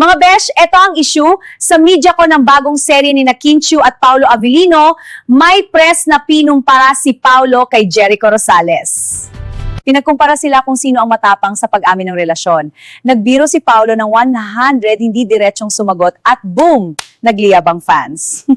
Mga besh, eto ang issue. Sa media ko ng bagong serye ni Kim Chiu at Paulo Avellino, may press na pinumpara si Paulo kay Jericho Rosales. Pinagkumpara sila kung sino ang matapang sa pag-amin ng relasyon. Nagbiro si Paulo ng 100, hindi diretsong sumagot at boom! Nagliyabang fans.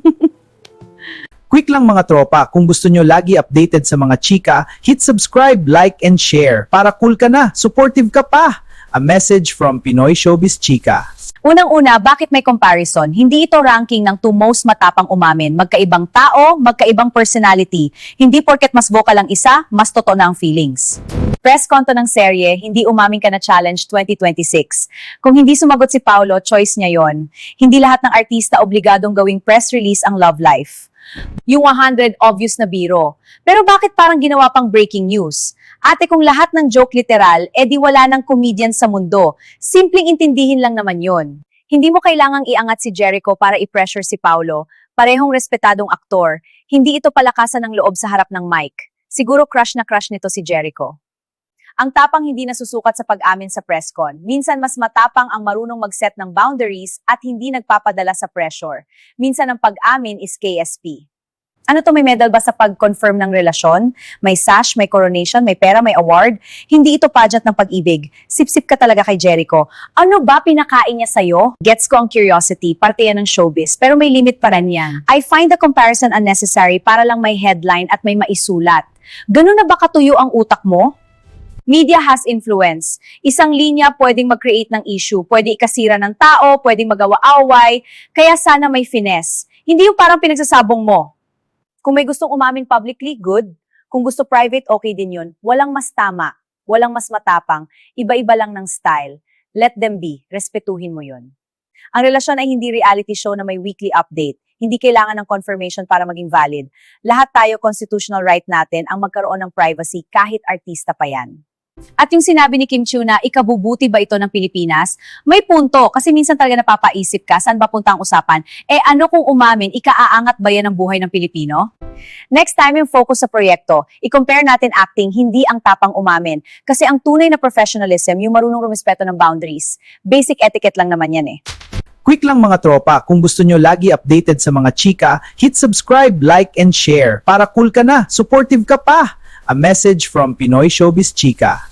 Quick lang mga tropa, kung gusto nyo lagi updated sa mga chika, hit subscribe, like, and share. Para cool ka na, supportive ka pa. A message from Pinoy Showbiz Chika. Unang-una, bakit may comparison? Hindi ito ranking ng two most matapang umamin. Magkaibang tao, magkaibang personality. Hindi porket mas vocal ang isa, mas totoo na ang feelings. Press conto ng serye, Hindi Umamin Ka Na Challenge 2026. Kung hindi sumagot si Paulo, choice niya yon. Hindi lahat ng artista obligadong gawing press release ang love life. Yung 100 obvious na biro. Pero bakit parang ginawa pang breaking news? Ate, kung lahat ng joke literal, edi wala ng comedian sa mundo. Simpleng intindihin lang naman yon. Hindi mo kailangang iangat si Jericho para i-pressure si Paulo. Parehong respetadong aktor. Hindi ito palakasan ng loob sa harap ng mic. Siguro crush na crush nito si Jericho. Ang tapang hindi nasusukat sa pag-amin sa presscon. Minsan mas matapang ang marunong mag-set ng boundaries at hindi nagpapadala sa pressure. Minsan ang pag-amin is KSP. Ano to, may medal ba sa pag-confirm ng relasyon? May sash, may coronation, may pera, may award? Hindi ito pageant ng pag-ibig. Sip-sip ka talaga kay Jericho. Ano ba pinakain niya sa'yo? Gets ko ang curiosity, parte yan ng showbiz, pero may limit pa rin yan. I find the comparison unnecessary para lang may headline at may maisulat. Ganun na ba katuyo ang utak mo? Media has influence. Isang linya pwedeng mag-create ng issue, pwede ikasira ng tao, pwedeng magawa-away, kaya sana may finesse. Hindi yung parang pinagsasabong mo. Kung may gustong umamin publicly, good. Kung gusto private, okay din yun. Walang mas tama, walang mas matapang, iba-iba lang ng style. Let them be, respetuhin mo yun. Ang relasyon ay hindi reality show na may weekly update. Hindi kailangan ng confirmation para maging valid. Lahat tayo, constitutional right natin ang magkaroon ng privacy kahit artista pa yan. At yung sinabi ni Kim Chiu na ikabubuti ba ito ng Pilipinas, may punto kasi minsan talaga napapaisip ka saan ba punta ang usapan. Ano kung umamin, ikaaangat ba yan ang buhay ng Pilipino? Next time yung focus sa proyekto, i-compare natin acting, hindi ang tapang umamin. Kasi ang tunay na professionalism, yung marunong rumispeto ng boundaries. Basic etiquette lang naman yan eh. Quick lang mga tropa, kung gusto nyo lagi updated sa mga chika, hit subscribe, like, and share. Para cool ka na, supportive ka pa. A message from Pinoy Showbiz Chika.